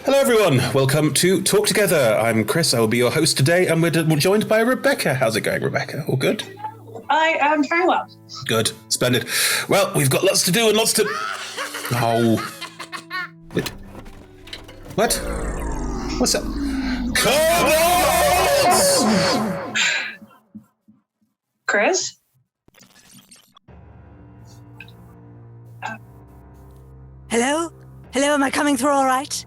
Hello everyone, welcome to Talk Together. I'm Chris, I will be your host today, and we're joined by Rebecca. How's it going, Rebecca? All good? I am very well. Good, splendid. Well, we've got lots to do and lots to... Oh. Wait. What? What's that? Kobolds! Chris? Hello? Hello, am I coming through all right?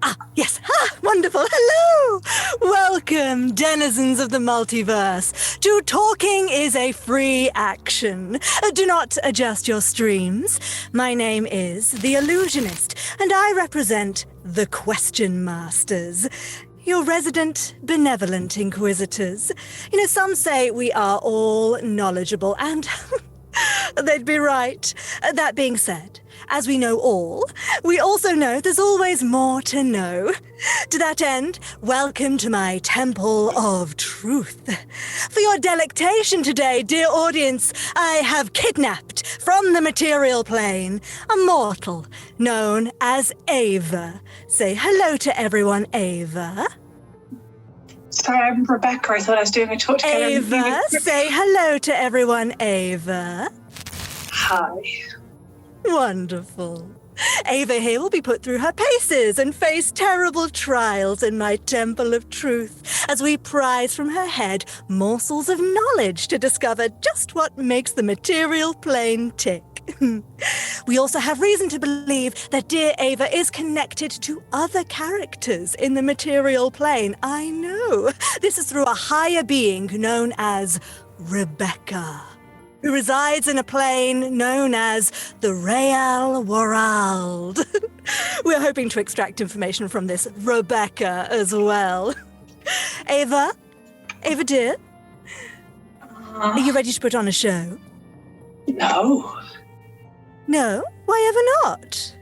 Ah, yes. Wonderful. Hello! Welcome, denizens of the multiverse, to Talking is a Free Action. Do not adjust your streams. My name is The Illusionist, and I represent the Question Masters, your resident benevolent inquisitors. You know, some say we are all knowledgeable, and they'd be right. That being said, as we know all, we also know there's always more to know. To that end, welcome to my Temple of Truth. For your delectation today, dear audience, I have kidnapped from the material plane a mortal known as Ava. Say hello to everyone, Ava. Sorry, I'm Rebecca. I thought I was doing a talk together. Ava, say hello to everyone, Ava. Hi. Wonderful. Ava here will be put through her paces and face terrible trials in my Temple of Truth as we prize from her head morsels of knowledge to discover just what makes the material plane tick. We also have reason to believe that dear Ava is connected to other characters in the material plane. I know. This is through a higher being known as Rebecca, who resides in a plane known as the Real World. We're hoping to extract information from this Rebecca as well. Ava dear, are you ready to put on a show? No. No? Why ever not?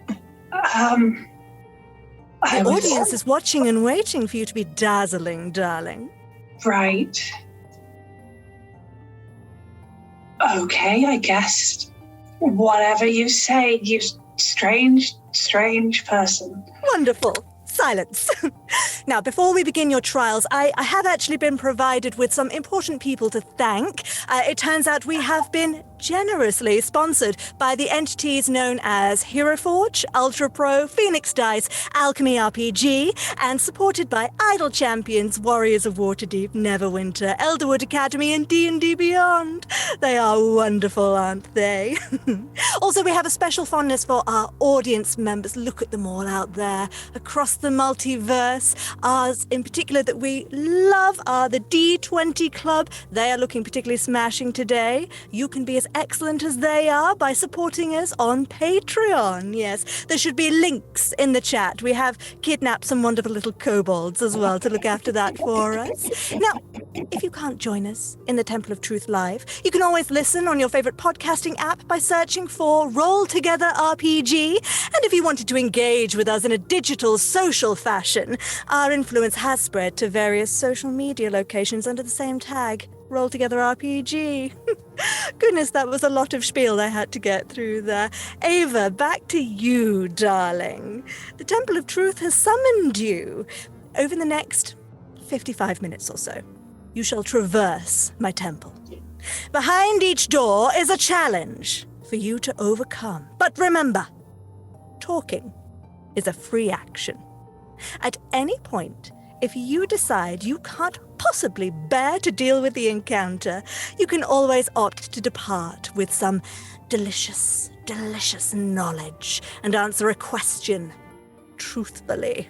The audience is watching and waiting for you to be dazzling, darling. Right. Okay, I guess. Whatever you say, you strange person. Wonderful. Silence. Now, before we begin your trials, I have actually been provided with some important people to thank. It turns out we have been generously sponsored by the entities known as Hero Forge, Ultra Pro, Phoenix Dice, Alchemy RPG, and supported by Idle Champions, Warriors of Waterdeep, Neverwinter, Elderwood Academy, and D&D Beyond. They are wonderful, aren't they? Also, we have a special fondness for our audience members. Look at them all out there across the multiverse. Ours in particular that we love are the D20 Club. They are looking particularly smashing today. You can be as excellent as they are by supporting us on Patreon. Yes, there should be links in the chat. We have kidnapped some wonderful little kobolds as well to look after that for us. Now, if you can't join us in the Temple of Truth live, you can always listen on your favorite podcasting app by searching for Roll Together RPG. And if you wanted to engage with us in a digital social fashion, our influence has spread to various social media locations under the same tag, Roll Together RPG. Goodness, that was a lot of spiel I had to get through there. Ava, back to you, darling. The Temple of Truth has summoned you. Over the next 55 minutes or so, you shall traverse my temple. Behind each door is a challenge for you to overcome. But remember, talking is a free action. At any point, if you decide you can't possibly bear to deal with the encounter, you can always opt to depart with some delicious, delicious knowledge and answer a question truthfully.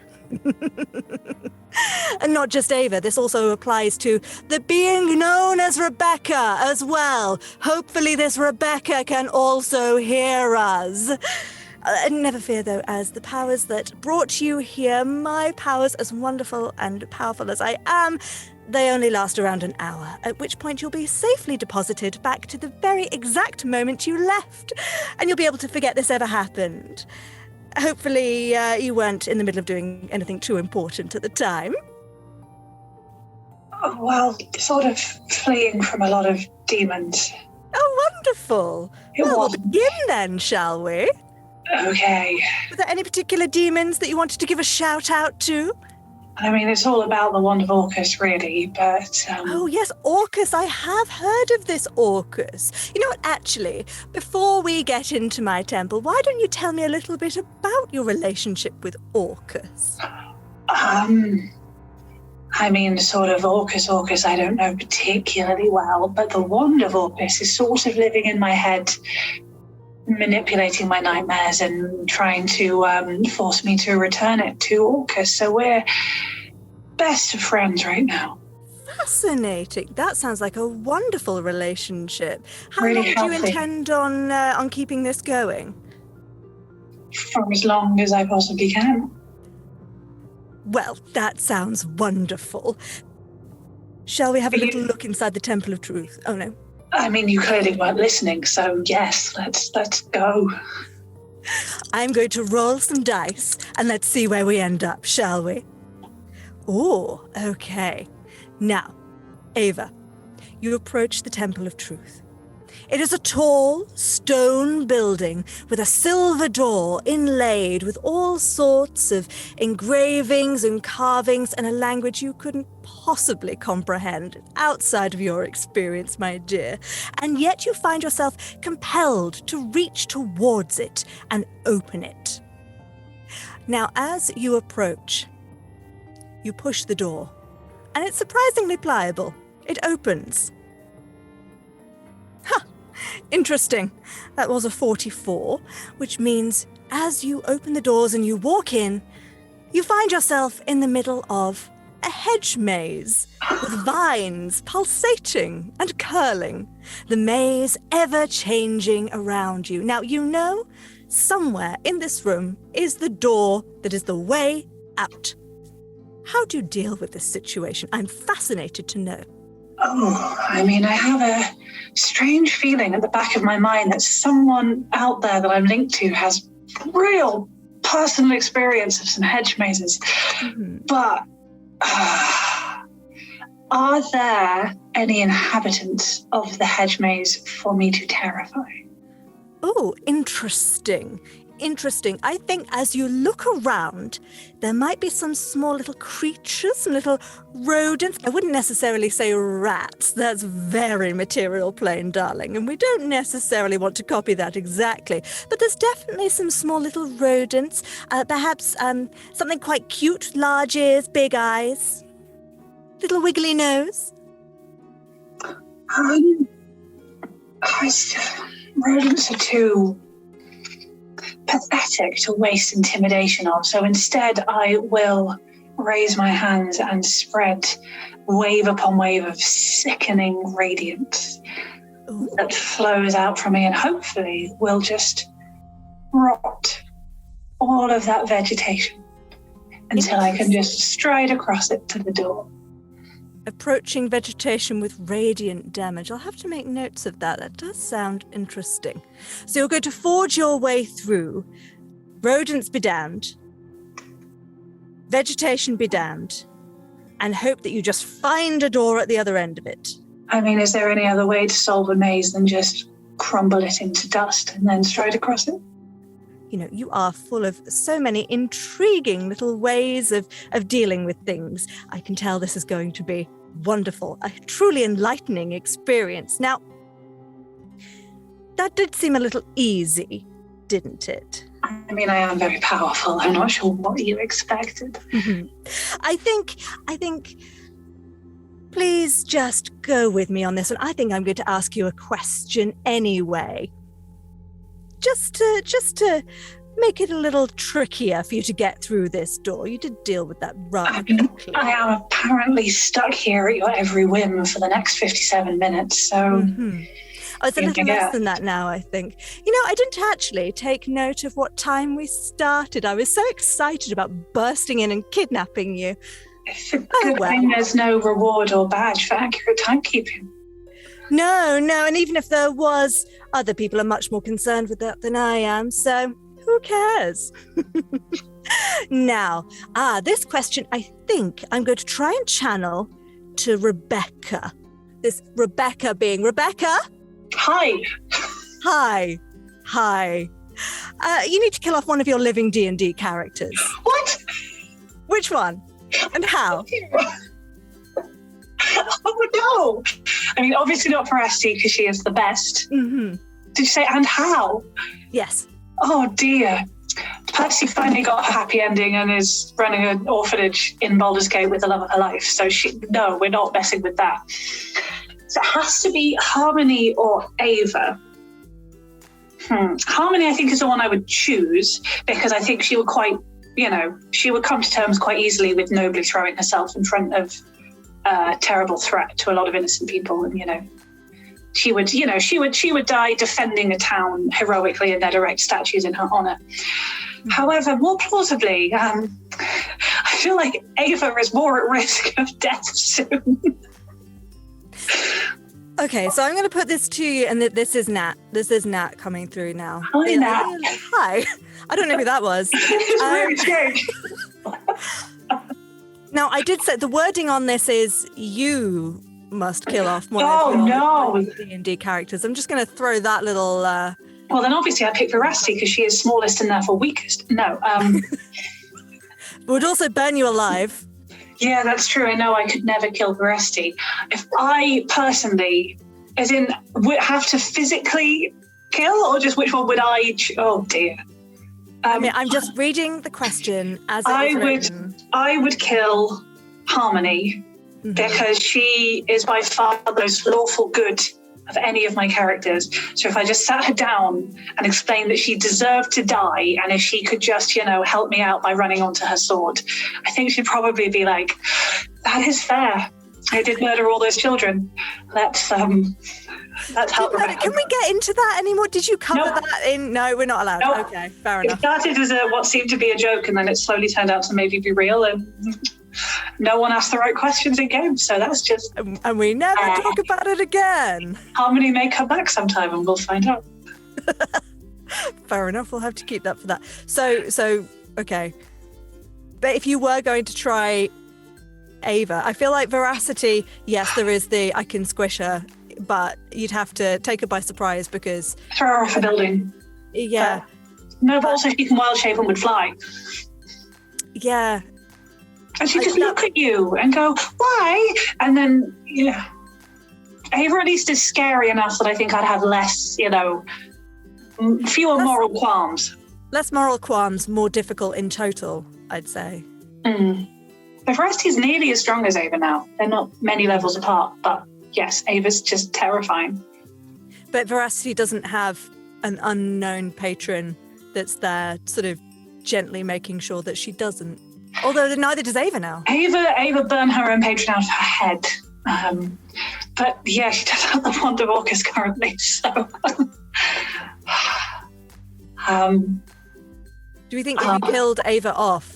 And not just Ava, this also applies to the being known as Rebecca as well. Hopefully this Rebecca can also hear us. Never fear, though, as the powers that brought you here, my powers, as wonderful and powerful as I am, they only last around an hour, at which point you'll be safely deposited back to the very exact moment you left, and you'll be able to forget this ever happened. Hopefully, you weren't in the middle of doing anything too important at the time. Oh, well, sort of fleeing from a lot of demons. Oh, wonderful. Well, we'll begin then, shall we? Okay. Were there any particular demons that you wanted to give a shout out to? I mean, it's all about the wand of Orcus, really, but... Oh, yes, Orcus. I have heard of this Orcus. You know what, actually, before we get into my temple, why don't you tell me a little bit about your relationship with Orcus? I mean, sort of Orcus, I don't know particularly well, but the wand of Orcus is sort of living in my head, manipulating my nightmares and trying to force me to return it to Orcus. So we're best of friends right now. Fascinating. That sounds like a wonderful relationship. How Really long do you healthy. intend on keeping this going? For as long as I possibly can. Well, that sounds wonderful. Shall we have a little look inside the Temple of Truth? Oh, no. I mean, you clearly weren't listening, so yes, let's go. I'm going to roll some dice, and let's see where we end up, shall we? Oh, okay. Now, Ava, you approach the Temple of Truth. It is a tall stone building with a silver door inlaid with all sorts of engravings and carvings and a language you couldn't possibly comprehend outside of your experience, my dear. And yet you find yourself compelled to reach towards it and open it. Now, as you approach, you push the door, and it's surprisingly pliable. It opens. Interesting. That was a 44, which means as you open the doors and you walk in, you find yourself in the middle of a hedge maze with vines pulsating and curling, the maze ever-changing around you. Now, you know somewhere in this room is the door that is the way out. How do you deal with this situation? I'm fascinated to know. Oh, I mean, I have a strange feeling at the back of my mind that someone out there that I'm linked to has real personal experience of some hedge mazes. Mm-hmm. But are there any inhabitants of the hedge maze for me to terrify? Oh, interesting. Interesting. I think as you look around, there might be some small little creatures, some little rodents. I wouldn't necessarily say rats. That's very material plane, darling, and we don't necessarily want to copy that exactly. But there's definitely some small little rodents, perhaps something quite cute, large ears, big eyes, little wiggly nose. Rodents are too pathetic to waste intimidation on, so instead I will raise my hands and spread wave upon wave of sickening radiance that flows out from me and hopefully will just rot all of that vegetation until I can just stride across it to the door. Approaching vegetation with radiant damage. I'll have to make notes of that. That does sound interesting. So you're going to forge your way through. Rodents be damned. Vegetation be damned. And hope that you just find a door at the other end of it. I mean, is there any other way to solve a maze than just crumble it into dust and then stride across it? You know, you are full of so many intriguing little ways of dealing with things. I can tell this is going to be wonderful, a truly enlightening experience. Now, that did seem a little easy, didn't it? I mean, I am very powerful. I'm not sure what you expected. Mm-hmm. I think, please just go with me on this one. I think I'm going to ask you a question anyway. Just to make it a little trickier for you to get through this door. You did deal with that rather quickly. I am apparently stuck here at your every whim for the next 57 minutes, so... Mm-hmm. Oh, it's a little less than that now, I think. You know, I didn't actually take note of what time we started. I was so excited about bursting in and kidnapping you. It's a good thing there's no reward or badge for accurate timekeeping. No, and even if there was, other people are much more concerned with that than I am, so who cares? Now, this question I think I'm going to try and channel to Rebecca. This Rebecca being Rebecca? Hi. You need to kill off one of your living D&D characters. What? Which one? And how? Oh, no. I mean, obviously not Veracity, because she is the best. Mm-hmm. Did you say, and how? Yes. Oh, dear. Percy finally got a happy ending and is running an orphanage in Baldur's Gate with the love of her life. So no, we're not messing with that. So it has to be Harmony or Ava. Harmony, I think, is the one I would choose because I think she would she would come to terms quite easily with nobly throwing herself in front of a terrible threat to a lot of innocent people. And, she would die defending a town heroically and they'd erect statues in her honor. However, more plausibly, I feel like Ava is more at risk of death soon. Okay, so I'm going to put this to you, and this is Nat. This is Nat coming through now. Hi, Nat. Hi. I don't know who that was. It's really strange. Now, I did say the wording on this is you must kill off one of your D&D characters. I'm just going to throw that little... Well, then obviously I pick Veracity because she is smallest and therefore weakest. No. Would also burn you alive. Yeah, that's true. I know I could never kill Veracity. If I personally, as in, would have to physically kill, or just which one would I? Oh dear. I mean, I'm just reading the question as it is written. I would kill Harmony because she is by far the most lawful good of any of my characters. So if I just sat her down and explained that she deserved to die, and if she could just, help me out by running onto her sword, I think she'd probably be like, that is fair. I did murder all those children. Let's help her out. Can we get into that anymore? Did you cover that in? No, we're not allowed. Nope. Okay, fair enough. It started as what seemed to be a joke, and then it slowly turned out to maybe be real, and no one asked the right questions in games, so that's just... And we never talk about it again. Harmony may come back sometime, and we'll find out. Fair enough, we'll have to keep that for that. So, okay. But if you were going to try Ava, I feel like Veracity, yes, there is I can squish her, but you'd have to take her by surprise because... Throw her off a building. Yeah. No, but also she can wild shape and would fly. Yeah. And she'd just look at you and go, why? And then, Ava at least is scary enough that I think I'd have less, fewer moral qualms. Less moral qualms, more difficult in total, I'd say. The Veracity is nearly as strong as Ava now. They're not many levels apart, but yes, Ava's just terrifying. But Veracity doesn't have an unknown patron that's there sort of gently making sure that she doesn't. Although neither does Ava now. Ava burned her own patron out of her head. But yeah, she does have the Wonder Walkers currently, so... Do we think if you killed Ava off,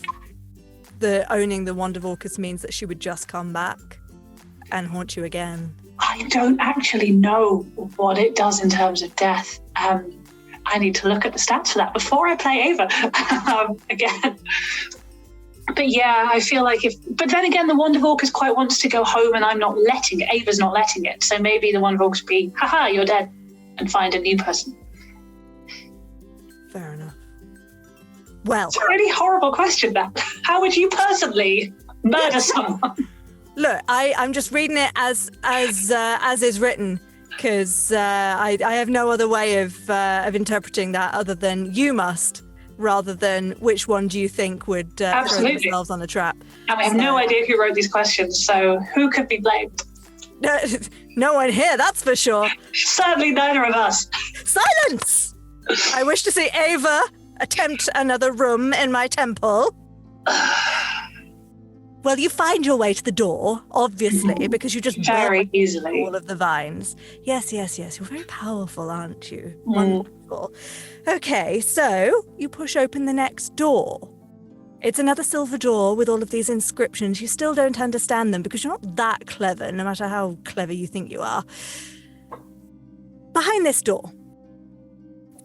owning the Wonder Walkers means that she would just come back and haunt you again? I don't actually know what it does in terms of death. I need to look at the stats for that before I play Ava again. But yeah, I feel like but then again, the Wonder Walkers quite wants to go home and I'm not letting it. Ava's not letting it. So maybe the Wonder Walkers be, haha, you're dead, and find a new person. Fair enough. Well. It's a really horrible question, that. How would you personally murder someone? Look, I'm just reading it as is written, because I have no other way of interpreting that other than you must, rather than which one do you think would throw themselves on a trap. And we have no idea who wrote these questions, so who could be blamed? No one here, that's for sure. Certainly neither of us. Silence! I wish to see Ava attempt another room in my temple. Well, you find your way to the door, obviously, because you just very easily all of the vines. Yes. You're very powerful, aren't you? Wonderful. Okay, so you push open the next door. It's another silver door with all of these inscriptions. You still don't understand them because you're not that clever, no matter how clever you think you are. Behind this door,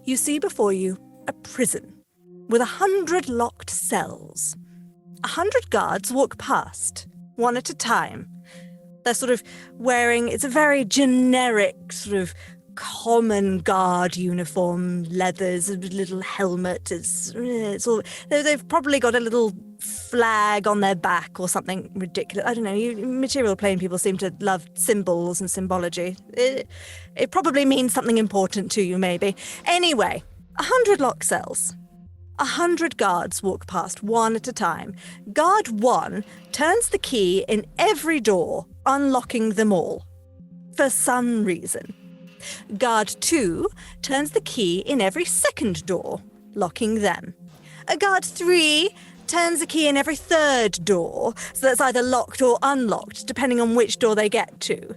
you see before you a prison with 100 locked cells. 100 guards walk past, one at a time. They're sort of wearing, it's a very generic sort of common guard uniform, leathers, a little helmet. It's all. They've probably got a little flag on their back or something ridiculous. I don't know. Material plane people seem to love symbols and symbology. It probably means something important to you, maybe. Anyway, 100 lock cells. 100 guards walk past one at a time. Guard 1 turns the key in every door, unlocking them all. For some reason. Guard 2 turns the key in every second door, locking them. Guard 3 turns the key in every third door, so that's either locked or unlocked, depending on which door they get to.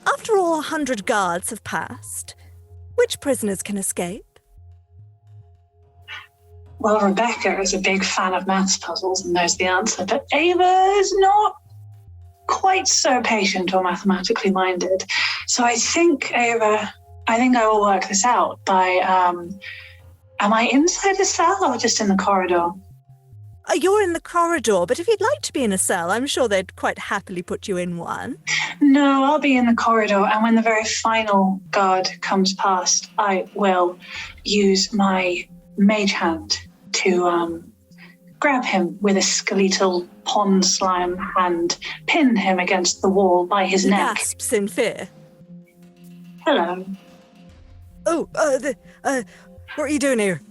After all 100 guards have passed, which prisoners can escape? Well, Rebecca is a big fan of maths puzzles and knows the answer, but Ava is not quite so patient or mathematically minded. So I think, Ava, I will work this out by, am I inside a cell or just in the corridor? You're in the corridor, but if you'd like to be in a cell, I'm sure they'd quite happily put you in one. No, I'll be in the corridor, and when the very final guard comes past, I will use my mage hand to grab him with a skeletal pond slime hand, pin him against the wall by his neck. Gasps in fear. Hello. Oh, what are you doing here?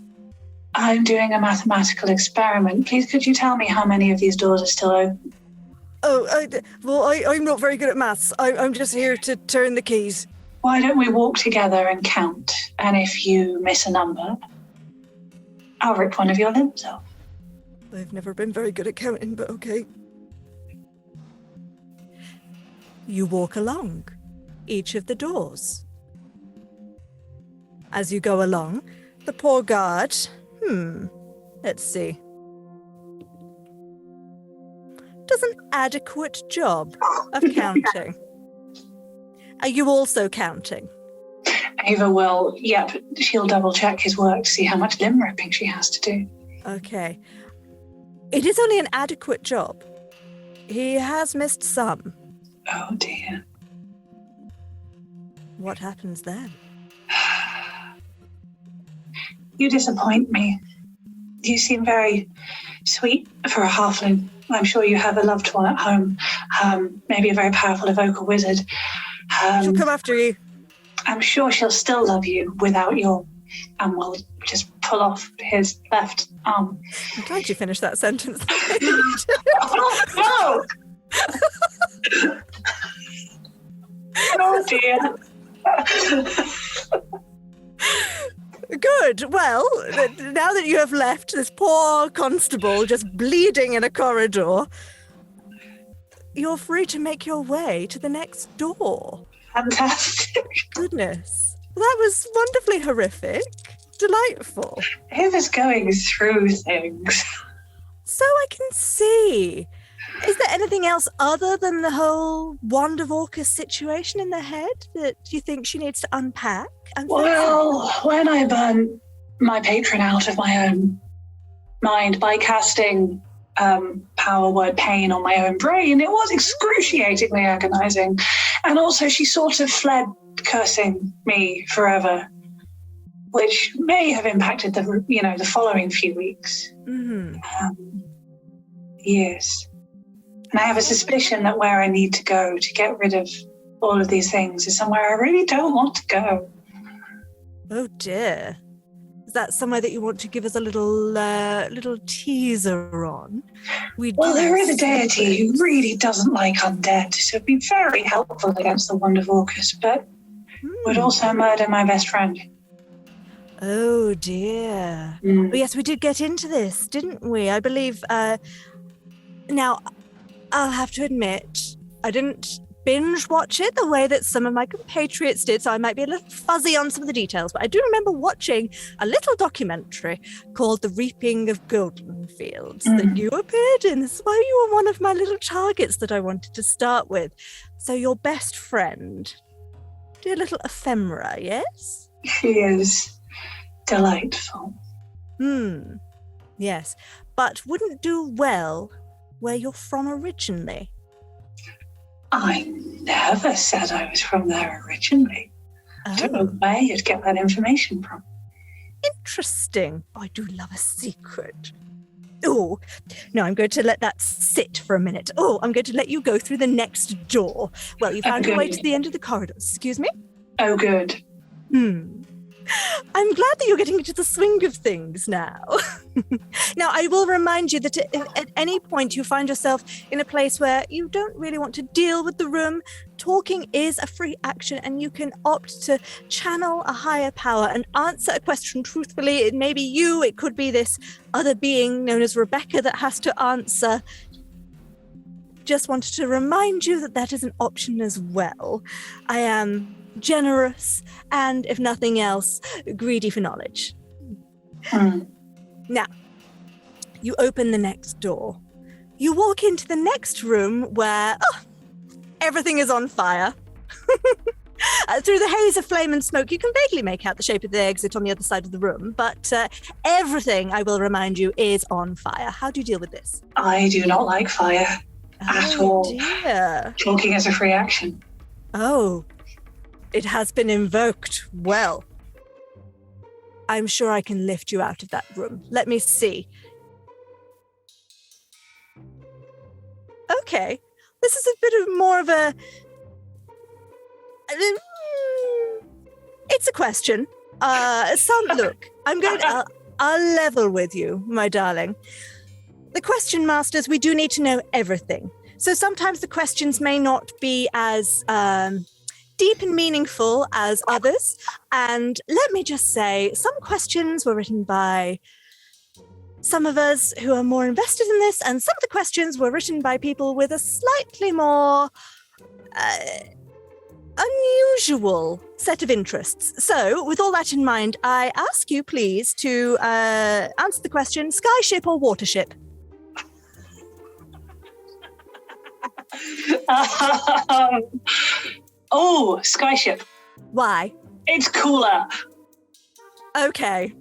I'm doing a mathematical experiment. Please, could you tell me how many of these doors are still open? I'm not very good at maths. I'm just here to turn the keys. Why don't we walk together and count? And if you miss a number, I'll rip one of your limbs off. I've never been very good at counting, but okay. You walk along each of the doors. As you go along, the poor guard, let's see, does an adequate job of counting. Are you also counting? Ava will, she'll double check his work to see how much limb ripping she has to do. Okay. It is only an adequate job. He has missed some. Oh dear. What happens then? You disappoint me. You seem very sweet for a halfling. I'm sure you have a loved one at home. Maybe a very powerful evoker wizard. She'll come after you. I'm sure she'll still love you without your... And we'll just pull off his left arm. I'm glad you finished that sentence. Oh, no! Oh, dear. Good. Well, now that you have left this poor constable just bleeding in a corridor, you're free to make your way to the next door. Fantastic. Goodness. That was wonderfully horrific. Delightful. Ava's going through things. So I can see. Is there anything else other than the whole Wand of Orcus situation in the head that you think she needs to unpack? Well, when I burnt my patron out of my own mind by casting power word pain on my own brain, it was excruciatingly agonizing. And also she sort of fled cursing me forever, which may have impacted the following few weeks. Mm-hmm. Yes. And I have a suspicion that where I need to go to get rid of all of these things is somewhere I really don't want to go. Oh dear. Is that somewhere that you want to give us a little teaser on? Well, there is a deity who really doesn't like undead, so it'd be very helpful against the Wand of Orcus, but would also murder my best friend. Oh dear. But yes, we did get into this, didn't we? I believe, now, I'll have to admit, I didn't binge watch it the way that some of my compatriots did, so I might be a little fuzzy on some of the details, but I do remember watching a little documentary called The Reaping of Golden Fields that you appeared in. This is why you were one of my little targets that I wanted to start with. So your best friend, dear little ephemera, yes? She is delightful. Yes, but wouldn't do well where you're from originally. I never said I was from there originally. I don't know where you'd get that information from. Interesting. I do love a secret. Oh, no, I'm going to let that sit for a minute. Oh, I'm going to let you go through the next door. Well, you found your way to the end of the corridor. Excuse me? Oh, good. I'm glad that you're getting into the swing of things now. Now, I will remind you that if at any point you find yourself in a place where you don't really want to deal with the room, talking is a free action and you can opt to channel a higher power and answer a question truthfully. It may be you, it could be this other being known as Rebecca that has to answer. Just wanted to remind you that that is an option as well. I am generous, and if nothing else, greedy for knowledge. Now, you open the next door. You walk into the next room where everything is on fire. Through the haze of flame and smoke, you can vaguely make out the shape of the exit on the other side of the room, but everything, I will remind you, is on fire. How do you deal with this? I do not like fire at all. Dear. Talking is a free action. Oh, it has been invoked. Well, I'm sure I can lift you out of that room. Let me see. Okay, this is a bit of more of a... It's a question. Look, I'll level with you, my darling. The Question Masters, we do need to know everything. So sometimes the questions may not be as deep and meaningful as others. And let me just say, some questions were written by some of us who are more invested in this, and some of the questions were written by people with a slightly more unusual set of interests. So, with all that in mind, I ask you, please, to answer the question, skyship or watership? Skyship. Why? It's cooler. Okay.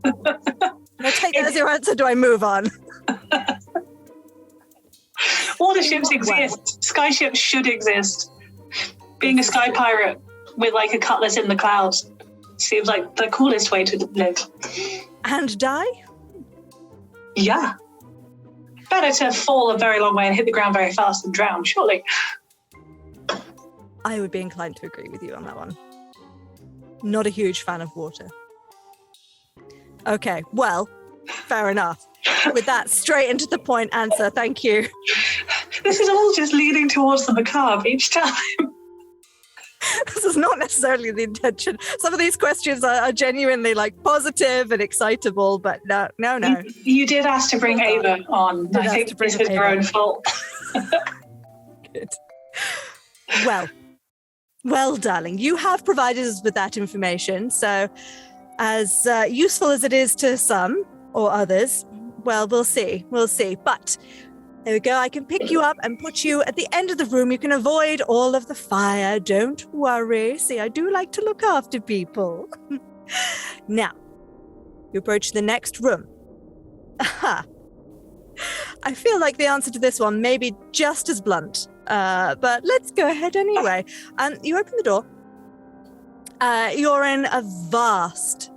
I'll take that as your answer. Do I move on? Waterships exist. Skyships should exist. Being a sky pirate with like a cutlass in the clouds seems like the coolest way to live. And die? Yeah. Better to fall a very long way and hit the ground very fast than drown, surely. I would be inclined to agree with you on that one. Not a huge fan of water. Okay, well, fair enough. With that straight into the point answer, thank you. This is all just leading towards the macabre each time. This is not necessarily the intention. Some of these questions are genuinely like positive and excitable, but no. You did ask to bring Ava on. I think this is your own fault. Good. Well, darling, you have provided us with that information. So as useful as it is to some or others, well, we'll see. But there we go. I can pick you up and put you at the end of the room. You can avoid all of the fire. Don't worry. See, I do like to look after people. Now, you approach the next room. Aha. I feel like the answer to this one may be just as blunt, but let's go ahead anyway. You open the door. You're in a vast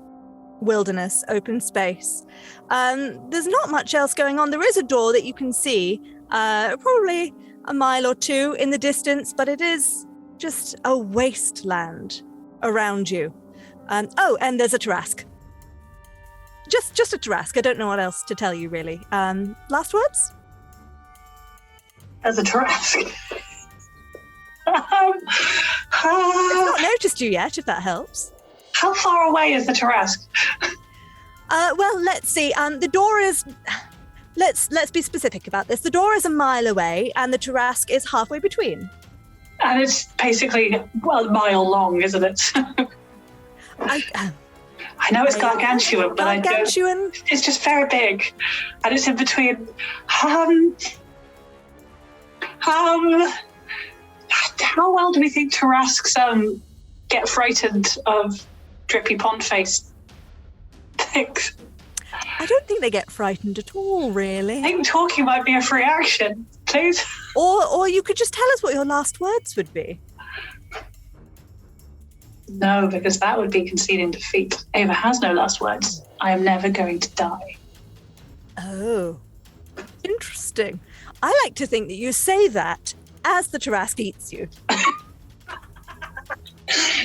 wilderness, open space. There's not much else going on. There is a door that you can see, probably a mile or two in the distance, but it is just a wasteland around you. And there's a Tarrasque. Just a Tarrasque. I don't know what else to tell you, really. Last words? As a Tarrasque. I've not noticed you yet, if that helps. How far away is the Tarrasque? Well, let's see. The door is... Let's be specific about this. The door is a mile away, and the Tarrasque is halfway between. And it's basically, a mile long, isn't it? I know it's gargantuan, but gargantuan. It's just very big. And it's in between... How well do we think Tarrasques get frightened of drippy pond face things? I don't think they get frightened at all, really. I think talking might be a free action, please. Or you could just tell us what your last words would be. No, because that would be conceding defeat. Ava has no last words. I am never going to die. Oh, interesting. I like to think that you say that as the Tarrasque eats you.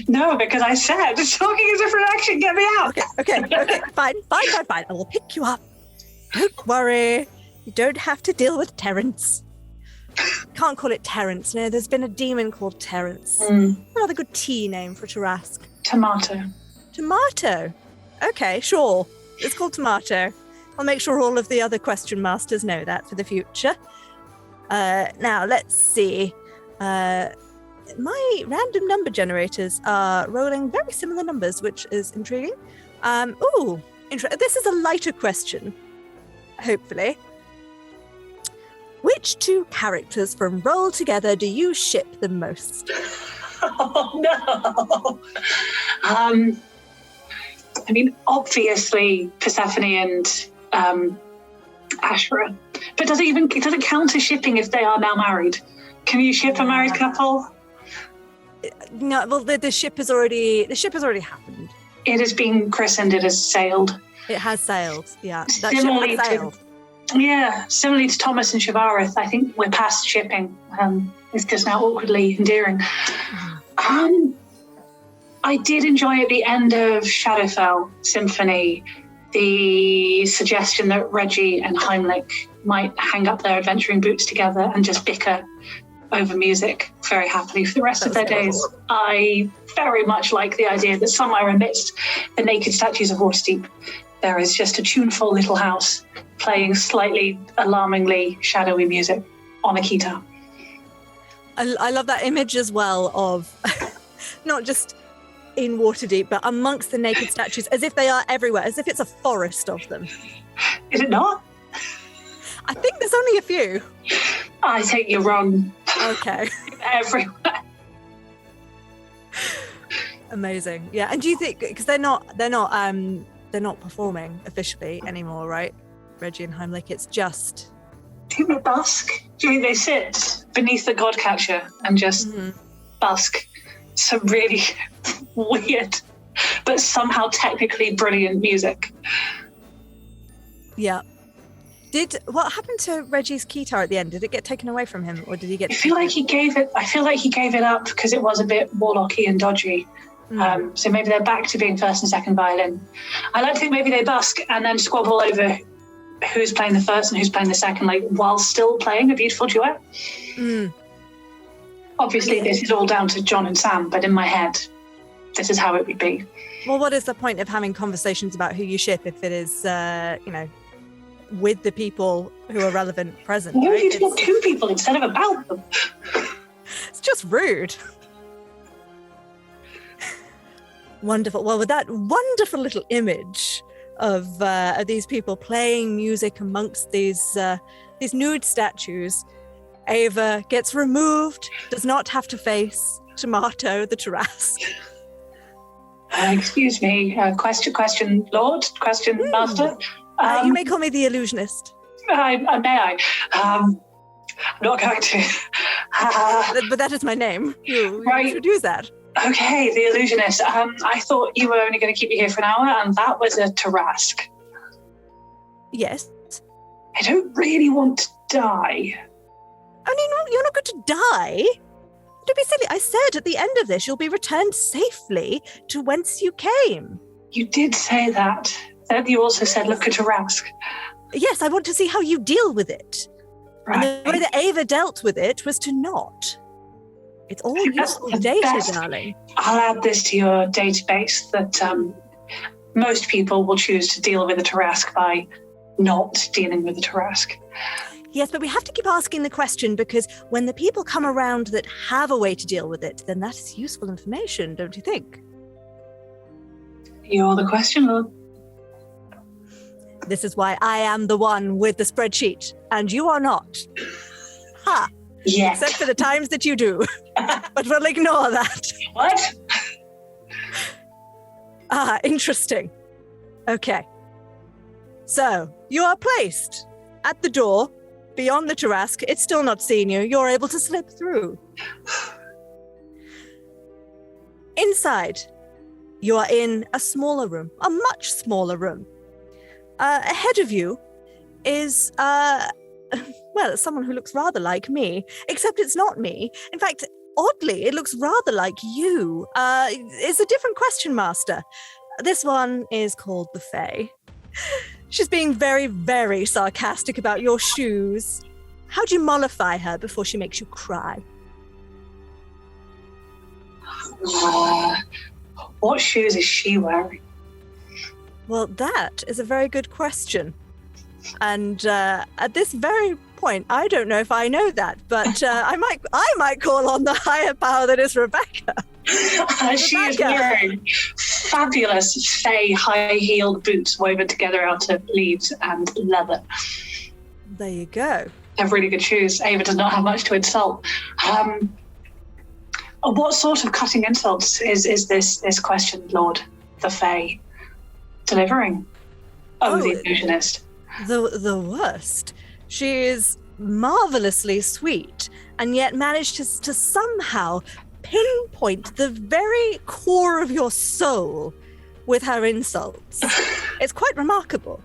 No, because I said talking a different action. Get me out. Okay, fine. I will pick you up. Don't worry. You don't have to deal with Terrence. Can't call it Terrence. No, there's been a demon called Terrence. Another good tea name for Tarrasque. Tomato. Tomato. Okay, sure. It's called Tomato. I'll make sure all of the other Question Masters know that for the future. Now, let's see. My random number generators are rolling very similar numbers, which is intriguing. This is a lighter question, hopefully. Which two characters from Roll Together do you ship the most? Oh, no. I mean, obviously, Persephone and Asherah. But does it count as shipping if they are now married? Can you ship a married couple? No, well, the ship has already happened. It has been christened. It has sailed. It has sailed. Yeah, Similarly to Thomas and Shavareth, I think we're past shipping. It's just now awkwardly endearing. I did enjoy at the end of Shadowfell Symphony the suggestion that Reggie and Heimlich might hang up their adventuring boots together and just bicker over music very happily for the rest of their days. I very much like the idea that somewhere amidst the naked statues of Waterdeep, there is just a tuneful little house playing slightly alarmingly shadowy music on a guitar. I love that image as well of not just in Waterdeep, but amongst the naked statues, as if they are everywhere, as if it's a forest of them. Is it not? I think there's only a few. I think you're wrong. Okay. Everywhere. Amazing. Yeah. And do you think, because they're not performing officially anymore, right? Reggie and Heimlich, it's just. Do you think they busk? Do you think they sit beneath the Godcatcher and just busk some really weird, but somehow technically brilliant music? Yeah. What happened to Reggie's guitar at the end? Did it get taken away from him, or did he get? I feel like he gave it up because it was a bit warlocky and dodgy. So maybe they're back to being first and second violin. I like to think maybe they busk and then squabble over who's playing the first and who's playing the second, like while still playing a beautiful duet. Obviously, this is all down to John and Sam, but in my head, this is how it would be. Well, what is the point of having conversations about who you ship if it is, with the people who are relevant present? You right? need to get two people instead of about them. It's just rude. Wonderful. Well, with that wonderful little image of these people playing music amongst these nude statues, Ava gets removed, does not have to face Tomato the Tarrasque. Excuse me, question, Lord, Question Master. You may call me the Illusionist. May I? I'm not going to. But that is my name. You Right. should use that. Okay, the Illusionist. I thought you were only going to keep me here for an hour, and that was a Tarrasque. Yes. I don't really want to die. I mean, you're not going to die. Don't be silly. I said at the end of this, you'll be returned safely to whence you came. You did say that. Then you also said, look at Tarrasque. Yes, I want to see how you deal with it. Right. And the way that Ava dealt with it was to not. It's all useful the data, best. darling. I'll add this to your database that most people will choose to deal with a Tarrasque by not dealing with a Tarrasque. Yes, but we have to keep asking the question, because when the people come around that have a way to deal with it, then that is useful information, don't you think? You're the question, Lord. This is why I am the one with the spreadsheet, and you are not. Ha! Yes. Except for the times that you do. But we'll ignore that. What? Interesting. Okay. So, you are placed at the door, beyond the Tarrasque. It's still not seen you. You're able to slip through. Inside, You are in a smaller room, a much smaller room. Ahead of you is, well, someone who looks rather like me, except it's not me. In fact, oddly, it looks rather like you. It's a different Question Master. This one is called the Fey. She's being very, very sarcastic about your shoes. How do you mollify her before she makes you cry? What shoes is she wearing? Well, that is a very good question. And at this very point, I don't know if I know that, but I might call on the higher power that is Rebecca. She is wearing fabulous Fey high-heeled boots woven together out of leaves and leather. There you go. They have really good shoes. Ava does not have much to insult. What sort of cutting insults is this Question Lord, the Fey, delivering? The Illusionist. The worst. She is marvelously sweet, and yet managed to somehow pinpoint the very core of your soul with her insults. It's quite remarkable.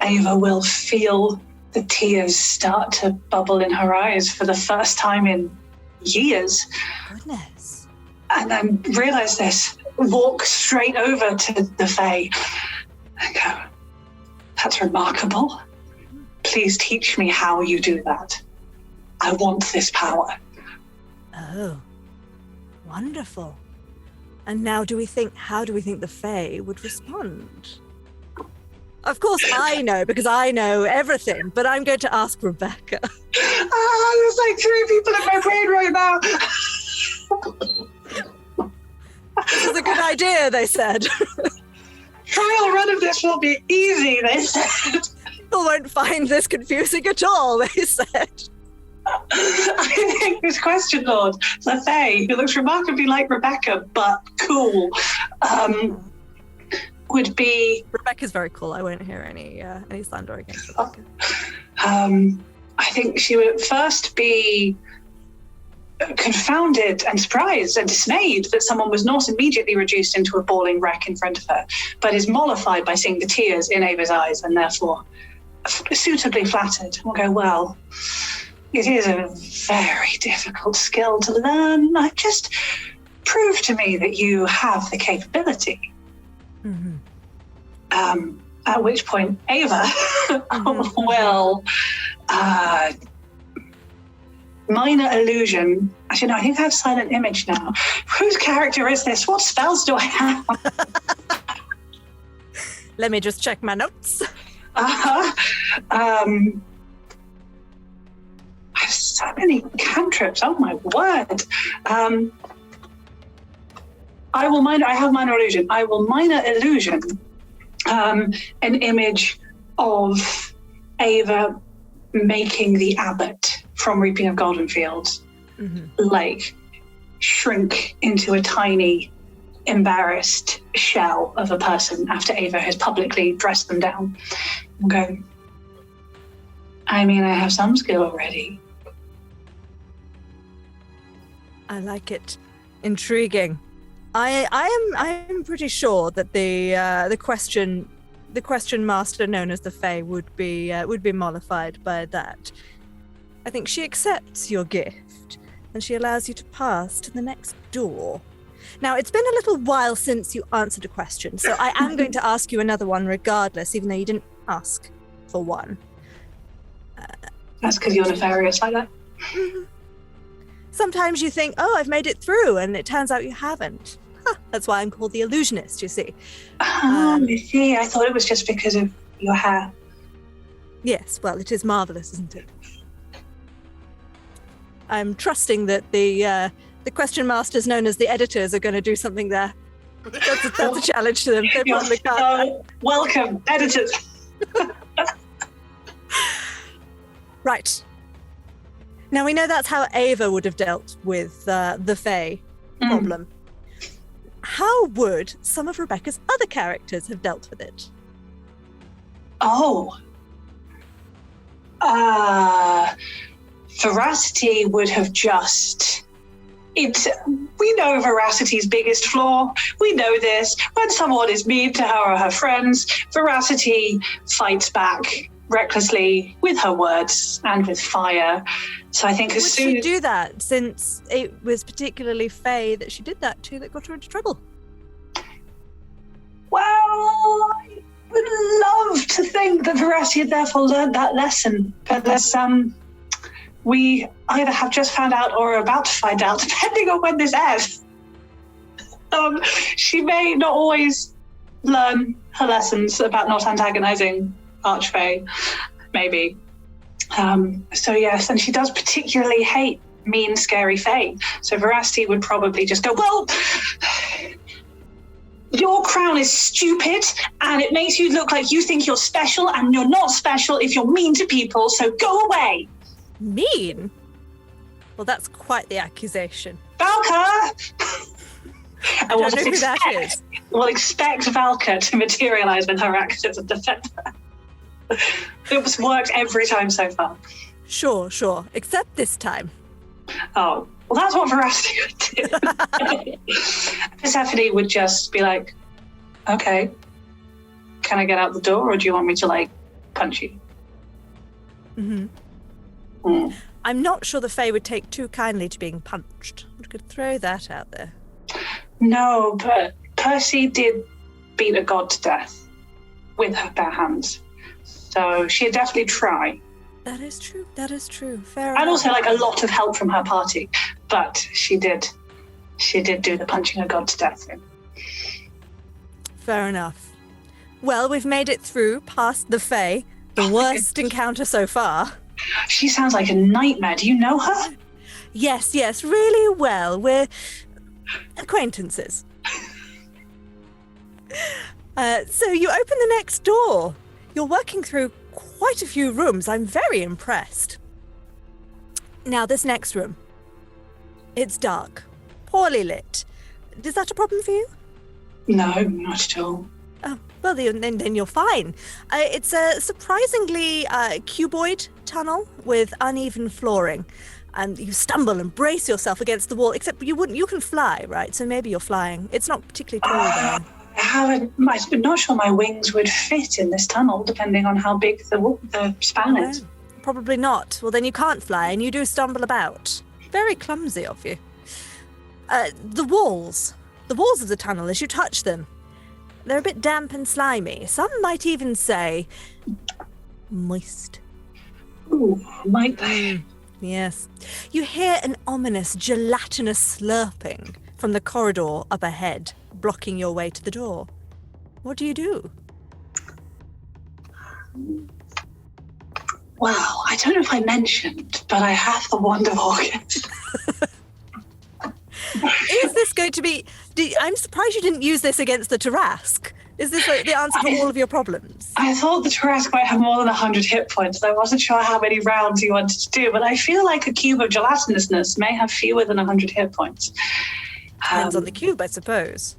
Ava will feel the tears start to bubble in her eyes for the first time in years. Goodness. And then realize this, walk straight over to the Fey and go, "That's remarkable. Please teach me how you do that. I want this power." Oh, wonderful. And now how do we think the Fey would respond? Of course I know, because I know everything, but I'm going to ask Rebecca. There's like 3 people in my brain right now. This is a good idea, they said. Trial run of this will be easy, they said. People won't find this confusing at all, they said. I think this Question Lord, the Fey, who looks remarkably like Rebecca, but cool, would be... Rebecca's very cool. I won't hear any slander against Rebecca. I think she would first be confounded and surprised and dismayed that someone was not immediately reduced into a bawling wreck in front of her, but is mollified by seeing the tears in Ava's eyes and therefore suitably flattered. We'll go, well, it is a very difficult skill to learn. Just prove to me that you have the capability. Mm-hmm. At which point Ava will minor illusion. Actually, no, I think I have silent image now. Whose character is this? What spells do I have? Let me just check my notes. I have so many cantrips. Oh my word. I have minor illusion. I will minor illusion an image of Ava making the abbot from Reaping of Golden Fields, like shrink into a tiny, embarrassed shell of a person after Ava has publicly dressed them down. And go, I mean, I have some skill already. I like it. Intriguing. I am pretty sure that the question master known as the Fey would be mollified by that. I think she accepts your gift and she allows you to pass to the next door. Now, it's been a little while since you answered a question, so I am going to ask you another one regardless, even though you didn't ask for one. That's because you're nefarious like that. Sometimes you think, oh, I've made it through, and it turns out you haven't. That's why I'm called the Illusionist, you see. You see, I thought it was just because of your hair. Yes, well, it is marvellous, isn't it? I'm trusting that the Question Masters known as the editors are going to do something there. That's a challenge to them. They probably can't. Welcome, editors. Right. Now, we know that's how Ava would have dealt with the Fey problem. How would some of Rebecca's other characters have dealt with it? Veracity would have just We know Veracity's biggest flaw. We know this. When someone is mean to her or her friends, Veracity fights back recklessly with her words and with fire. So I think as soon as... Would she do that, since it was particularly Fey that she did that to that got her into trouble? Well, I would love to think that Veracity had therefore learned that lesson. But there's we either have just found out or are about to find out, depending on when this airs. She may not always learn her lessons about not antagonizing Archfey, maybe. So yes, and she does particularly hate mean, scary Fey. So Veracity would probably just go, well, your crown is stupid and it makes you look like you think you're special, and you're not special if you're mean to people, so go away. Mean? Well, that's quite the accusation. Valka! I don't know who that is. We'll expect Valka to materialize with her actions of defense. It's worked every time so far. Sure. Except this time. Oh, well, that's what Veracity would do. Persephone would just be like, okay, can I get out the door, or do you want me to, like, punch you? Mm-hmm. I'm not sure the Fae would take too kindly to being punched. I could throw that out there. No, but Percy did beat a god to death with her bare hands. So she'd definitely try. That is true. Fair And enough. also, like, a lot of help from her party. But she did do the punching a god to death thing. Fair enough. Well, we've made it through past the Fae. The worst encounter so far. She sounds like a nightmare. Do you know her? Yes, really well. We're acquaintances. So you open the next door. You're working through quite a few rooms. I'm very impressed. Now, this next room. It's dark, poorly lit. Is that a problem for you? No, not at all. Oh, well, then you're fine. It's a surprisingly cuboid tunnel with uneven flooring. And you stumble and brace yourself against the wall, except you can fly, right? So maybe you're flying. It's not particularly tall there. I'm not sure my wings would fit in this tunnel, depending on how big the span is. Probably not. Well, then you can't fly, and you do stumble about. Very clumsy of you. The walls of the tunnel, as you touch them, they're a bit damp and slimy. Some might even say moist. Ooh, might they? Yes. You hear an ominous, gelatinous slurping from the corridor up ahead, blocking your way to the door. What do you do? Well, I don't know if I mentioned, but I have the Wonder Orchid. Is this going to be... I'm surprised you didn't use this against the Tarrasque. Is this the answer to all of your problems? I thought the Tarrasque might have more than 100 hit points. I wasn't sure how many rounds you wanted to do, but I feel like a cube of gelatinousness may have fewer than 100 hit points. Depends on the cube, I suppose.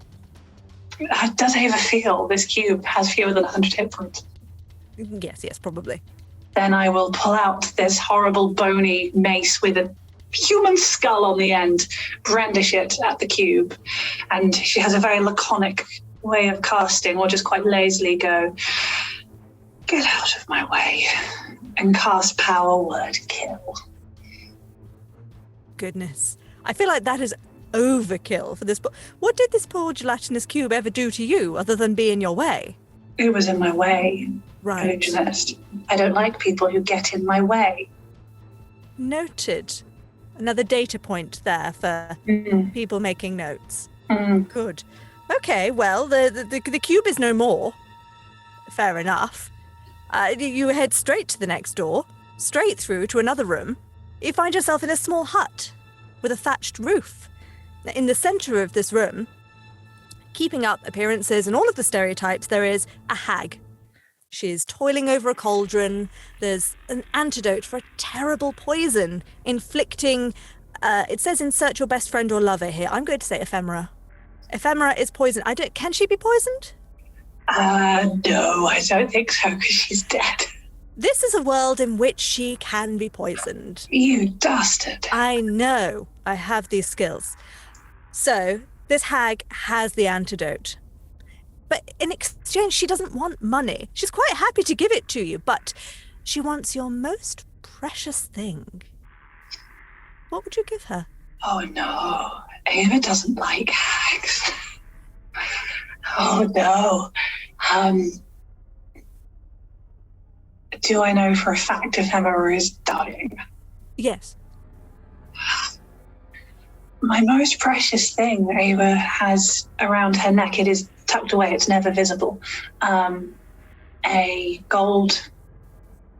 Does I ever feel this cube has fewer than 100 hit points? Yes, probably. Then I will pull out this horrible bony mace with a human skull on the end, brandish it at the cube, and she has a very laconic way of casting, or just quite lazily go, get out of my way, and cast power word kill. Goodness. I feel like that is overkill for this. What did this poor gelatinous cube ever do to you, other than be in your way? It was in my way. Right. Illusionist. I don't like people who get in my way. Noted. Another data point there for people making notes. Good. Okay, well, the cube is no more. Fair enough. You head straight to the next door, straight through to another room. You find yourself in a small hut with a thatched roof. In the center of this room, keeping up appearances and all of the stereotypes, there is a hag. She's toiling over a cauldron. There's an antidote for a terrible poison, inflicting, it says insert your best friend or lover here. I'm going to say ephemera. Ephemera is poison. Can she be poisoned? No, I don't think so, because she's dead. This is a world in which she can be poisoned. You dastard. I know I have these skills. So, this hag has the antidote. But in exchange, she doesn't want money. She's quite happy to give it to you, but she wants your most precious thing. What would you give her? Oh no, Ava doesn't like hags. Oh no. Do I know for a fact if Hare is dying? Yes. My most precious thing Ava has around her neck, it is tucked away, it's never visible. A gold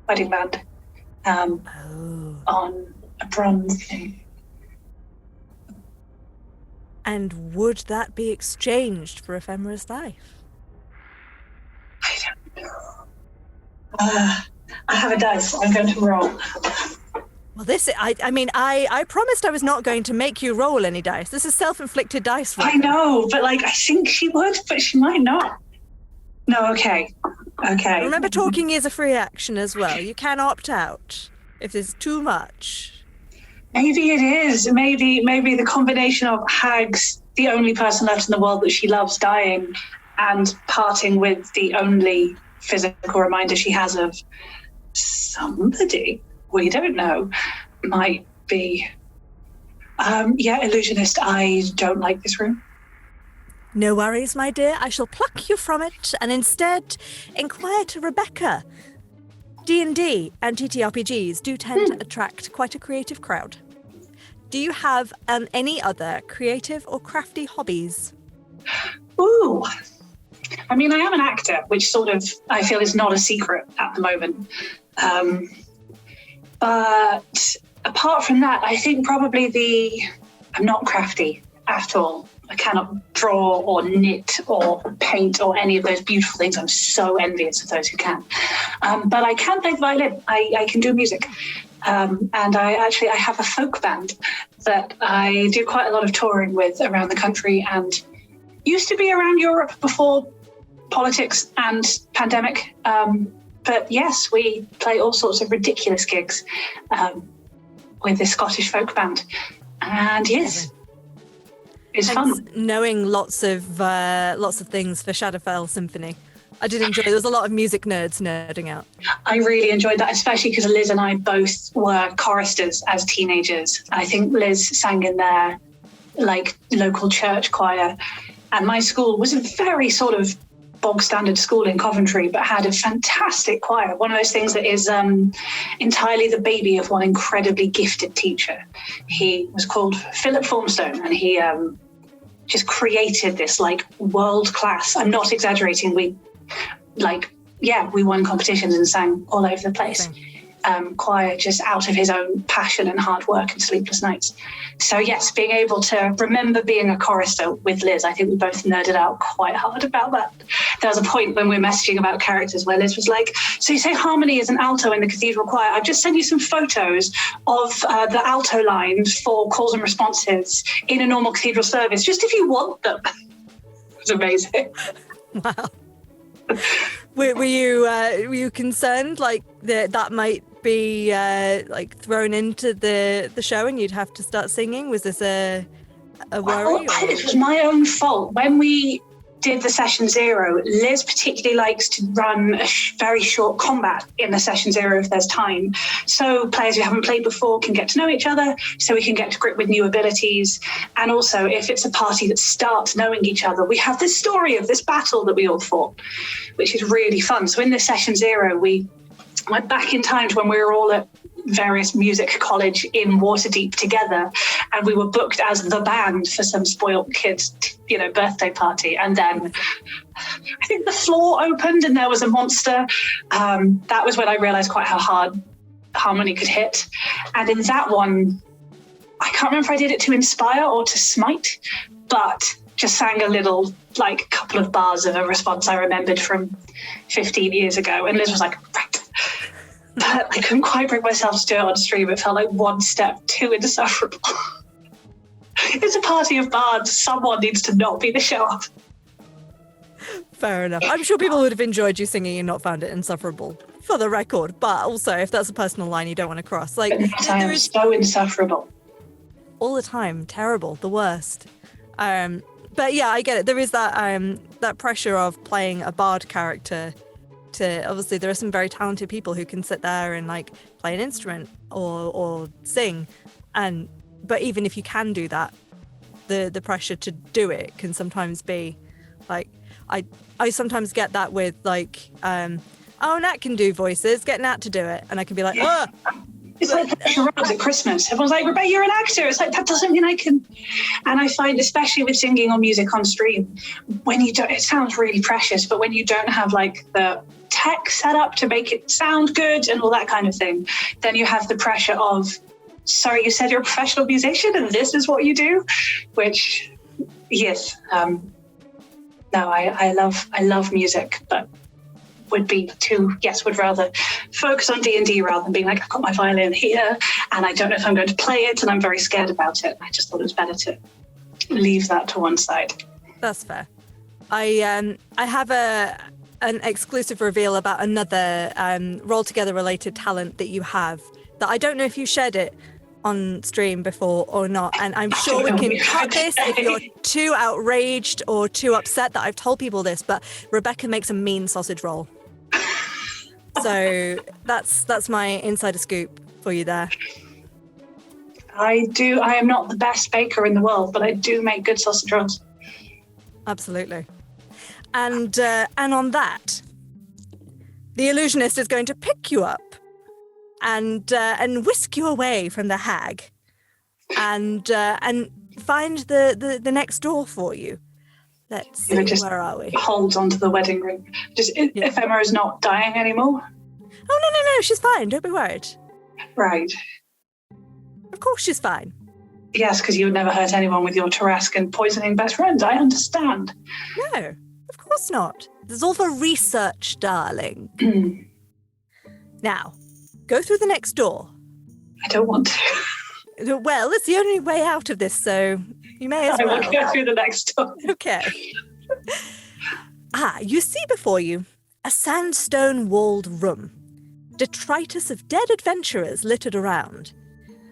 wedding band on a bronze thing. And would that be exchanged for Ephemera's life? I don't know. I have a dice. I'm going to roll. Well, I promised I was not going to make you roll any dice. This is self-inflicted dice roll. I know, but I think she would, but she might not. No, okay. Remember, talking is a free action as well. You can opt out if there's too much. Maybe it is. Maybe the combination of hags, the only person left in the world that she loves, dying, and parting with the only physical reminder she has of somebody we don't know might be. Illusionist, I don't like this room. No worries, my dear. I shall pluck you from it and instead inquire to Rebecca. D&D and TTRPGs do tend to attract quite a creative crowd. Do you have any other creative or crafty hobbies? Ooh. I mean, I am an actor, which sort of I feel is not a secret at the moment. But apart from that, I think probably I'm not crafty at all. I cannot draw or knit or paint or any of those beautiful things. I'm so envious of those who can. But I can play the violin. I can do music. And I have a folk band that I do quite a lot of touring with around the country and used to be around Europe before politics and pandemic. But yes, we play all sorts of ridiculous gigs with this Scottish folk band. And yes, it's fun. Knowing lots of things for Shadowfell Symphony. I did enjoy. There was a lot of music nerds nerding out. I really enjoyed that, especially because Liz and I both were choristers as teenagers. I think Liz sang in their local church choir, and my school was a very sort of bog standard school in Coventry, but had a fantastic choir. One of those things that is entirely the baby of one incredibly gifted teacher. He was called Philip Formstone, and he just created this world class. I'm not exaggerating. We won competitions and sang all over the place. Choir just out of his own passion and hard work and sleepless nights. So yes, being able to remember being a chorister with Liz, I think we both nerded out quite hard about that. There was a point when we were messaging about characters where Liz was like, so you say harmony is an alto in the cathedral choir. I've just sent you some photos of the alto lines for calls and responses in a normal cathedral service, just if you want them. It was amazing. Wow. Were you concerned that might be thrown into the show and you'd have to start singing? Was this a worry? It was my own fault. When we did the session 0, Liz particularly likes to run a very short combat in the session 0 if there's time. So players who haven't played before can get to know each other, so we can get to grip with new abilities. And also, if it's a party that starts knowing each other, we have this story of this battle that we all fought, which is really fun. So in this session 0, we went back in time to when we were all at various music college in Waterdeep together, and we were booked as the band for some spoiled kids' birthday party. And then I think the floor opened and there was a monster. That was when I realized quite how hard harmony could hit. And in that one, I can't remember if I did it to inspire or to smite, but just sang a little couple of bars of a response I remembered from 15 years ago. And Liz was like, right. But I couldn't quite bring myself to do it on stream. It felt like one step too insufferable. It's a party of bards. Someone needs to not be the show-off. Fair enough. I'm sure people would have enjoyed you singing and not found it insufferable, for the record. But also, if that's a personal line you don't want to cross, like I am so insufferable. all the time, terrible, the worst. But yeah, I get it. There is that pressure of playing a bard character. Obviously, there are some very talented people who can sit there and like play an instrument or sing, but even if you can do that, the pressure to do it can sometimes be like I sometimes get that with like Nat can do voices, get Nat to do it, and I can be like, oh. It's like the charades at Christmas. Everyone's like, Rebecca, you're an actor. It's like, that doesn't mean I can. And I find, especially with singing or music on stream, when you don't, it sounds really precious, but when you don't have like the tech set up to make it sound good and all that kind of thing, then you have the pressure of, sorry, you said you're a professional musician and this is what you do? Which, yes. No, I love music, but would rather focus on D&D rather than being like, I've got my violin here and I don't know if I'm going to play it and I'm very scared about it. I just thought it was better to leave that to one side. That's fair. I have an exclusive reveal about another Roll Together related talent that you have that I don't know if you shared it on stream before or not, and I'm sure we can cut this if you're too outraged or too upset that I've told people this, but Rebecca makes a mean sausage roll. So that's my insider scoop for you there. I am not the best baker in the world, but I do make good sausage rolls. Absolutely. And on that, the illusionist is going to pick you up and whisk you away from the hag, and find the next door for you. Let's see, where are we? Holds onto the wedding ring. If Emma is not dying anymore. Oh no, she's fine. Don't be worried. Right. Of course she's fine. Yes, because you would never hurt anyone with your Tarascan poisoning best friends. I understand. No, of course not. This is all for research, darling. Now, go through the next door. I don't want to. Well, it's the only way out of this, so you may as well. I will go through the next door. Okay. You see before you a sandstone-walled room. Detritus of dead adventurers littered around.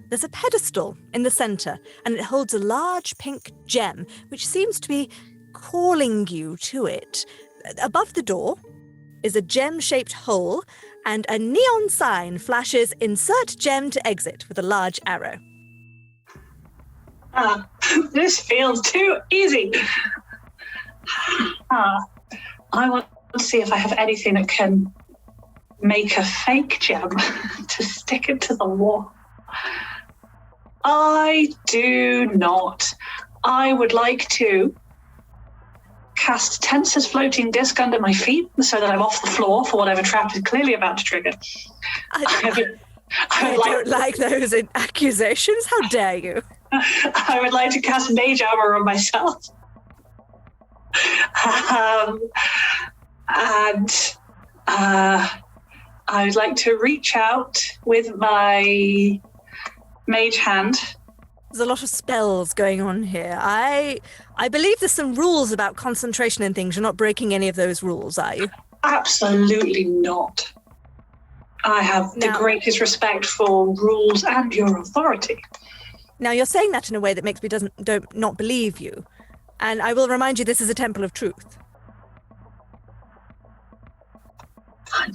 There's a pedestal in the centre, and it holds a large pink gem, which seems to be calling you to it. Above the door is a gem-shaped hole, and a neon sign flashes, "Insert gem to exit," with a large arrow. This feels too easy. I want to see if I have anything that can make a fake gem to stick it to the wall. I do not. I would like to cast Tensor's floating disc under my feet so that I'm off the floor for whatever trap is clearly about to trigger. I don't like those accusations. How dare you? I would like to cast Mage Armor on myself. And I would like to reach out with my mage hand. There's a lot of spells going on here. I believe there's some rules about concentration and things. You're not breaking any of those rules, are you? Absolutely not. I have the greatest respect for rules and your authority. Now, you're saying that in a way that makes me not believe you. And I will remind you, this is a temple of truth.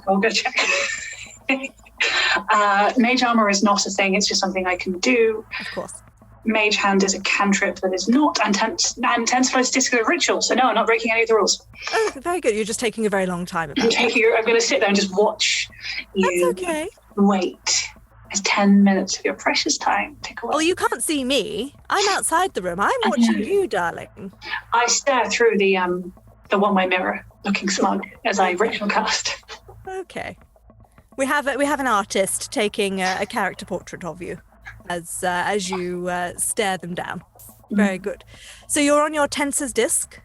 I'll go check. Mage armor is not a thing. It's just something I can do. Of course. Mage hand is a cantrip that is not, and Tensorflow is a ritual. So no, I'm not breaking any of the rules. Oh, very good. You're just taking a very long time. I'm going to sit there and just watch you. That's okay. Wait. It's 10 minutes of your precious time. Take a while. Well, you can't see me. I'm outside the room. I'm watching you, darling. I stare through the one-way mirror, looking smug as I ritual cast. Okay. We have an artist taking a character portrait of you as you stare them down. Very good. So you're on your Tensor's disc.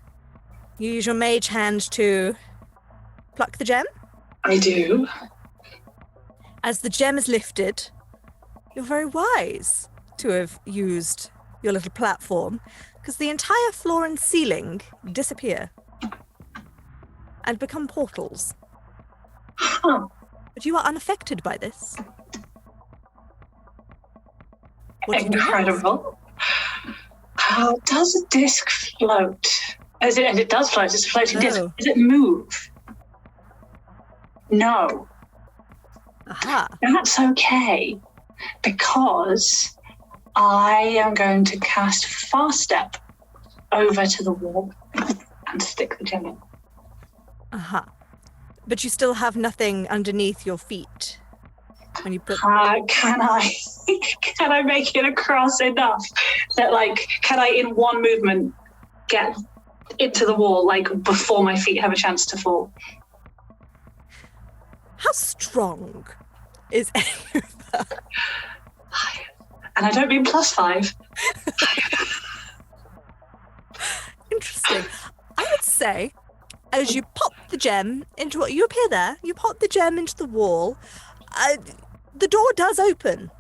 You use your mage hand to pluck the gem. I do. As the gem is lifted, you're very wise to have used your little platform, because the entire floor and ceiling disappear. and become portals. Huh. But you are unaffected by this. What do you do next? Incredible. Does a disc float? And it does float. It's a floating disc. Oh. Does it move? No. Aha. That's okay, because I am going to cast Fast Step over to the wall and stick the gem in. Aha. But you still have nothing underneath your feet when you put... Can I make it across enough that, like, can I in one movement get into the wall, like, before my feet have a chance to fall? How strong is Ava? And I don't mean +5. Interesting. I would say, as you pop the gem into what you appear there, you pop the gem into the wall, the door does open,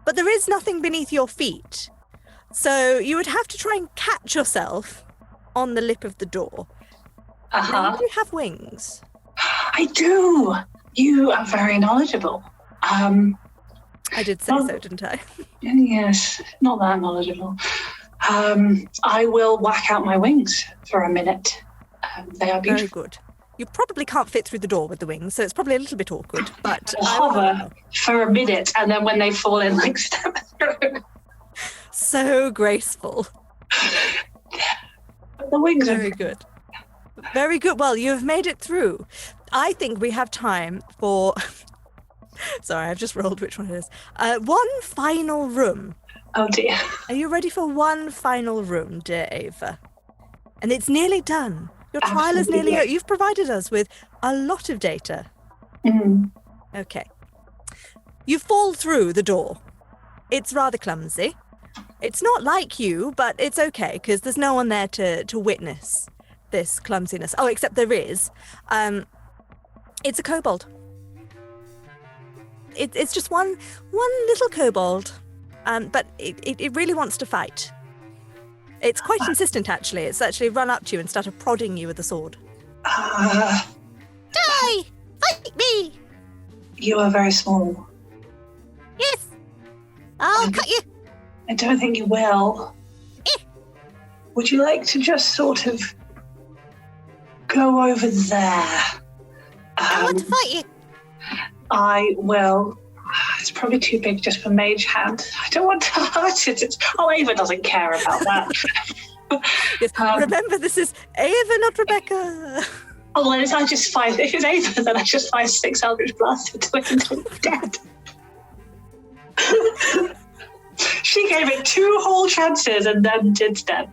but there is nothing beneath your feet. So you would have to try and catch yourself on the lip of the door. Now, do you have wings? I do. You are very knowledgeable. I did say so, didn't I? Yes, not that knowledgeable. I will whack out my wings for a minute. They are beautiful. Very good. You probably can't fit through the door with the wings, so it's probably a little bit awkward, but... I'll hover for a minute, and then when they fall in, like, step through. So graceful. The wings Very are good. Very good. Well, you have made it through. I think we have time for... Sorry, I've just rolled which one it is. One final room. Oh, dear. Are you ready for one final room, dear Ava? And it's nearly done. Your trial is nearly over. You've provided us with a lot of data. Mm. Okay. You fall through the door. It's rather clumsy. It's not like you, but it's okay, because there's no one there to witness this clumsiness. Oh, except there is. It's a kobold. It's just one little kobold, but it really wants to fight. It's quite insistent, actually. It's actually run up to you and started prodding you with a sword. Die! Fight me! You are very small. Yes! I'll cut you! I don't think you will. Would you like to just sort of go over there? I want to fight you. I will. It's probably too big just for mage hand. I don't want to hurt it. Ava doesn't care about that. Yes, remember, this is Ava, not Rebecca. Oh, well, if it's Ava, then I just fire 6 Eldritch Blasts into it until it's dead. She gave it 2 whole chances and then it's dead.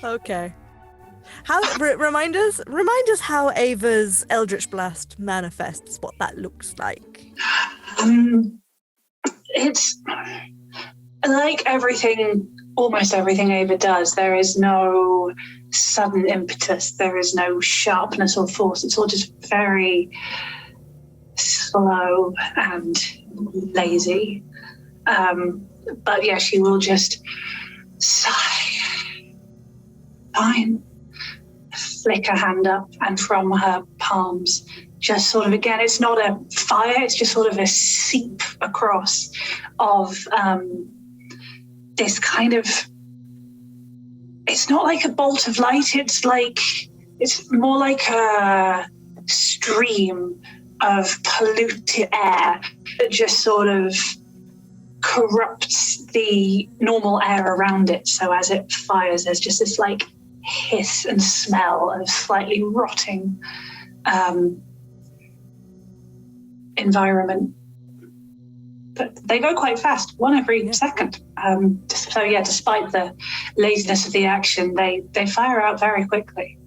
Okay. Remind us how Ava's Eldritch Blast manifests, what that looks like. It's like almost everything Ava does. There is no sudden impetus. There is no sharpness or force. It's all just very slow and lazy. But yeah, she will just sigh. Fine. Flick her hand up, and from her palms, just sort of, again, it's not a fire, it's just sort of a seep across of this kind of, it's not like a bolt of light, it's more like a stream of polluted air that just sort of corrupts the normal air around it. So as it fires, there's just this like hiss and smell of slightly rotting environment. But they go quite fast, one every second. So yeah, despite the laziness of the action, they fire out very quickly.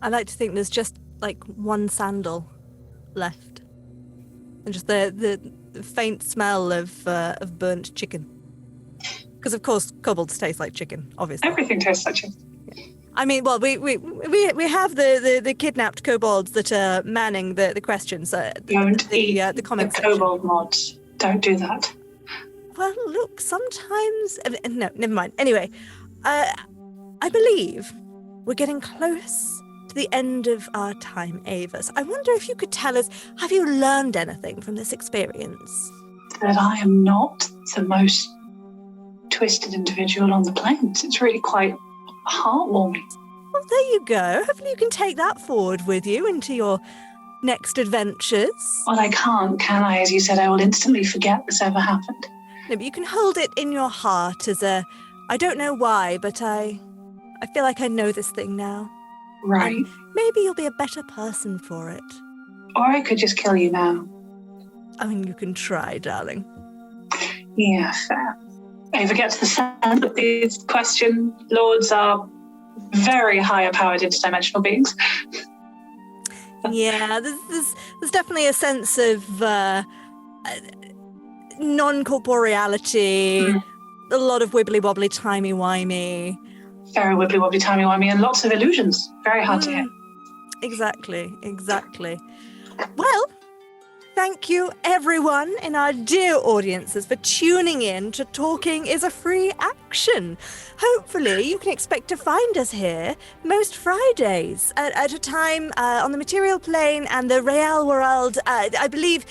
I like to think there's just like one sandal left, and just the faint smell of burnt chicken. Because of course, kobolds taste like chicken. Obviously, everything tastes like chicken. I mean, well, we have the kidnapped kobolds that are manning the questions. The comment section. Kobold mods. Don't do that. Well, look, sometimes... No, never mind. Anyway, I believe we're getting close to the end of our time, Ava. So I wonder if you could tell us, have you learned anything from this experience? That I am not the most twisted individual on the planet. It's really quite heartwarming. Well, there you go. Hopefully you can take that forward with you into your next adventures. Well, I can't, can I? As you said, I will instantly forget this ever happened. No, but you can hold it in your heart as a, I don't know why, but I feel like I know this thing now. Right. And maybe you'll be a better person for it. Or I could just kill you now. I mean, you can try, darling. Yeah, fair. Ava gets the sense that these question lords are very higher powered interdimensional beings. Yeah, there's definitely a sense of non-corporeality, a lot of wibbly-wobbly, timey-wimey. Very wibbly-wobbly, timey-wimey, and lots of illusions. Very hard to hit. Exactly. Well, thank you, everyone in our dear audiences, for tuning in to Talking is a Free Action. Hopefully, you can expect to find us here most Fridays at a time on the material plane and the real world, I believe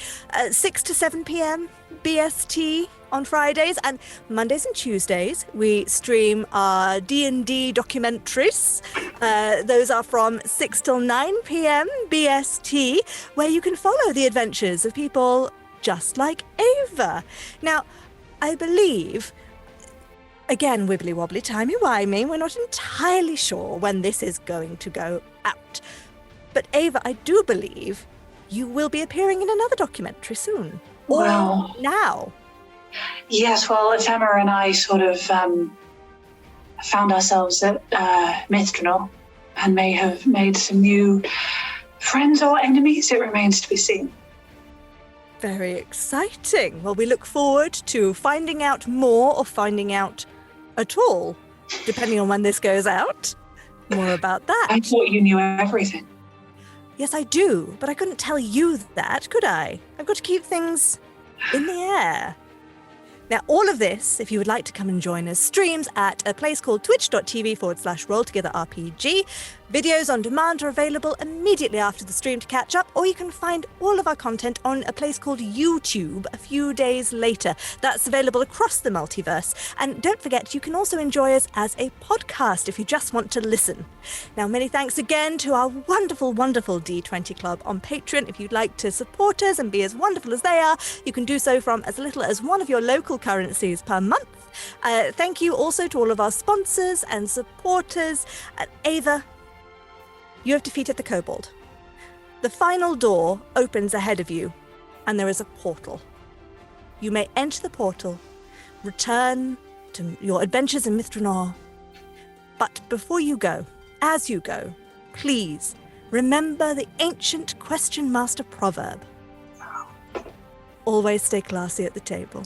6 to 7 p.m. BST on Fridays, and Mondays and Tuesdays we stream our D&D documentaries. Those are from 6 till 9 p.m. BST, where you can follow the adventures of people just like Ava. Now, I believe, again, wibbly-wobbly, timey-wimey, we're not entirely sure when this is going to go out. But Ava, I do believe you will be appearing in another documentary soon. Well, or now. Yes, well, Ephemera and I sort of found ourselves at Mithranor and may have made some new friends or enemies. It remains to be seen. Very exciting. Well, we look forward to finding out more or finding out at all, depending on when this goes out. More about that. I thought you knew everything. Yes, I do, but I couldn't tell you that, could I? I've got to keep things in the air. Now, all of this, if you would like to come and join us, streams at a place called twitch.tv/rolltogetherrpg. Videos on demand are available immediately after the stream to catch up, or you can find all of our content on a place called YouTube a few days later. That's available across the multiverse. And don't forget, you can also enjoy us as a podcast if you just want to listen. Now, many thanks again to our wonderful, wonderful D20 Club on Patreon. If you'd like to support us and be as wonderful as they are, you can do so from as little as one of your local currencies per month. Thank you also to all of our sponsors and supporters. Ava, you have defeated the kobold. The final door opens ahead of you, and there is a portal. You may enter the portal, return to your adventures in Mithranor. But before you go, as you go, please remember the ancient Question Master proverb. Always stay classy at the table.